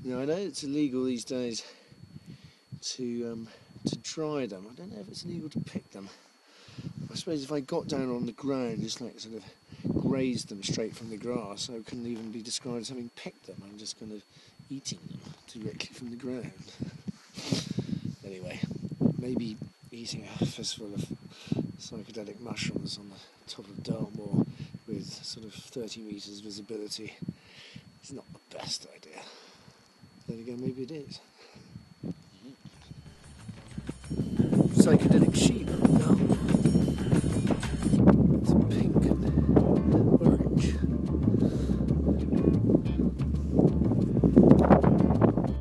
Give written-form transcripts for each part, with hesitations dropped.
Now I know it's illegal these days to dry them. I don't know if it's illegal to pick them. I suppose if I got down on the ground, just like sort of grazed them straight from the grass, I couldn't even be described as having picked them. I'm just kind of eating them directly from the ground. Anyway, maybe eating a fistful of psychedelic mushrooms on the top of Dartmoor with sort of 30 metres visibility is not the best idea. Then again, maybe it is. Psychedelic sheep. No. It's pink and orange.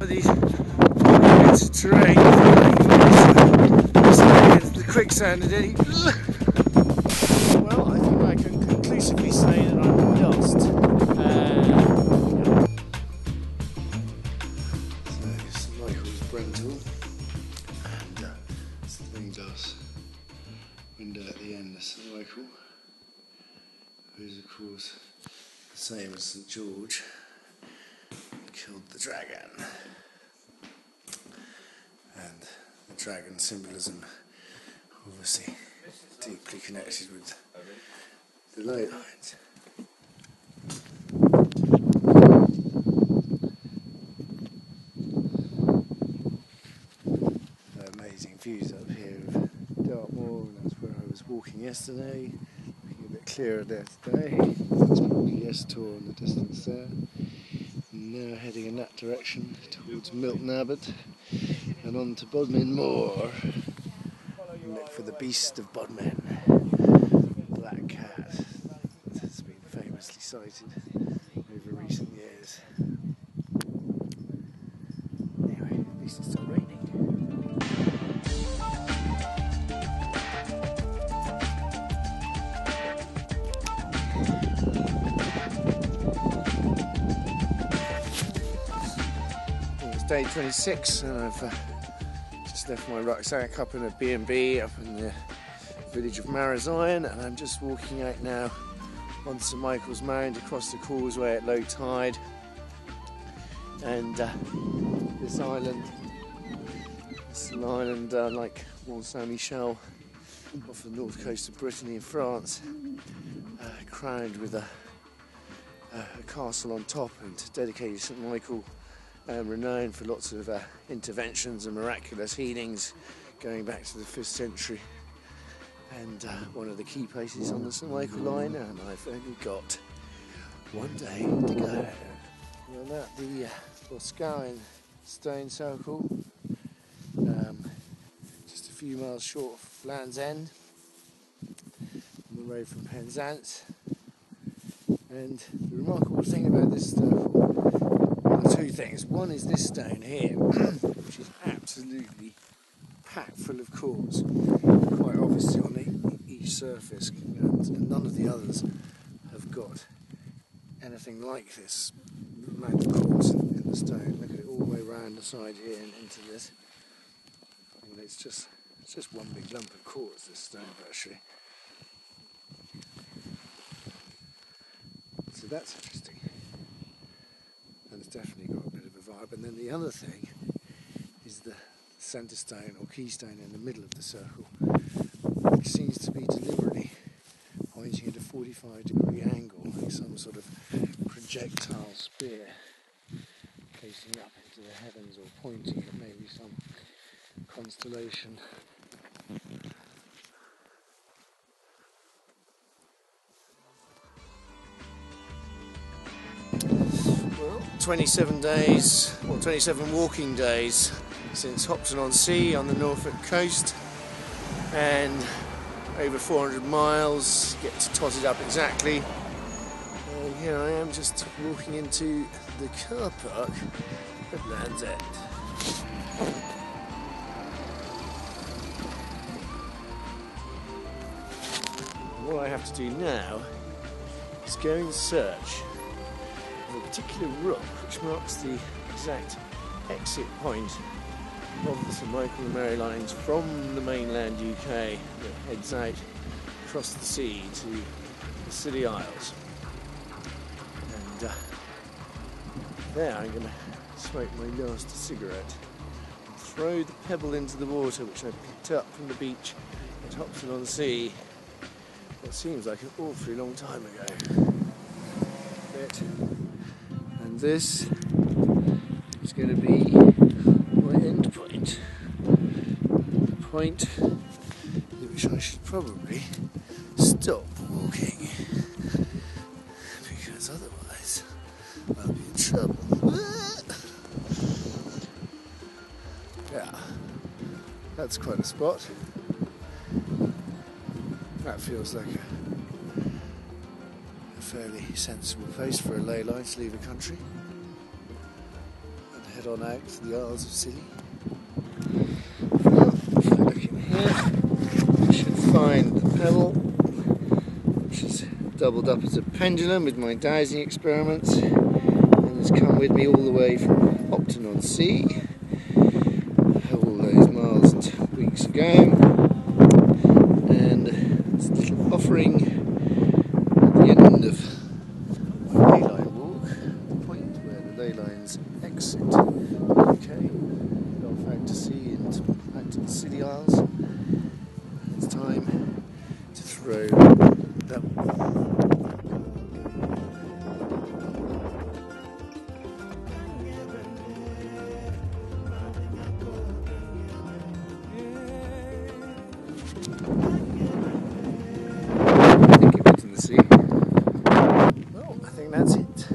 These bits of terrain, the quicksand and any. Well, I think I can conclusively say that I'm lost. So St Michael's Brental and stained glass window at the end of St Michael, who is of course the same as St George, killed the dragon. And the dragon symbolism obviously deeply connected with the ley lines. Amazing views up here of Dartmoor, and that's where I was walking yesterday. Looking a bit clearer there today. That's probably Yes Tour in the distance there. Now heading in that direction towards Milton Abbot and on to Bodmin Moor. Look for the beast of Bodmin, the black cat that has been famously sighted over recent years. Anyway, at least it's not raining. Day 26 and I've just left my rucksack up in a B&B up in the village of Marazion, and I'm just walking out now on St Michael's Mound across the causeway at low tide, and this island like Mont Saint-Michel off the north coast of Brittany in France, crowned with a castle on top and dedicated to St Michael, renowned for lots of interventions and miraculous healings going back to the 5th century, and one of the key places on the St Michael line, and I've only got one day to go. We're at the Boscawen Stone Circle, just a few miles short of Land's End on the road from Penzance, and the remarkable thing about this circle, two things. One is this stone here, which is absolutely packed full of quartz, quite obviously on each surface, and none of the others have got anything like this amount of quartz in the stone. Look at it all the way around the side here and into this. I mean, it's just one big lump of quartz, this stone actually. So that's interesting. And it's definitely got a bit of a vibe. And then the other thing is the centre stone or keystone in the middle of the circle, which seems to be deliberately pointing at a 45-degree angle, like some sort of projectile spear facing up into the heavens or pointing at maybe some constellation. Well, 27 days, or 27 walking days since Hopton-on-Sea on the Norfolk coast, and over 400 miles, get to tot it up exactly. And here I am just walking into the car park at Land's End. What I have to do now is go in search of a particular rock which marks the exact exit point of the St Michael and Mary lines from the mainland UK that heads out across the sea to the Scilly Isles. And There, I'm going to smoke my last cigarette. Throw the pebble into the water, which I picked up from the beach at Hopton-on-Sea. What seems like an awfully long time ago. And this is going to be my end point. The point at which I should probably stop walking, because otherwise I'll be in trouble. Yeah, that's quite a spot. That feels like a fairly sensible place for a ley line to leave a country and head on out to the Isles of Scilly. Well, if I look in here, I should find the pebble, which is doubled up as a pendulum with my dowsing experiments and has come with me all the way from Hopton-on-Sea all those miles and weeks ago. And it's a little offering at the end of my ley line walk, the point where the ley lines exit the UK, off out to sea and out to the Scilly Isles. It's time to throw that. Well, I think that's it.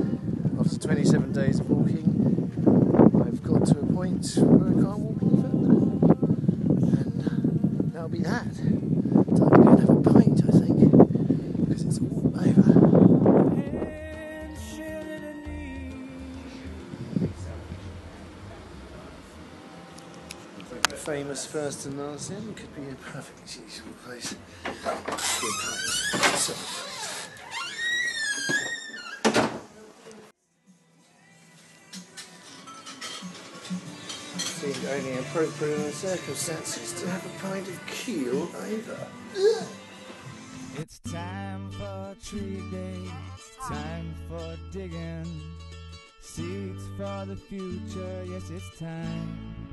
After 27 days of walking, I've got to a point where I can't walk any further. And that'll be that. Time to go and have a pint, I think, because it's all over. I think the famous First and Last Inn could be a perfect useful place for a pint. So, seemed only appropriate in the circumstances to have a pint of Keel over. It's time for tree day, it's time for digging, seeds for the future, yes it's time.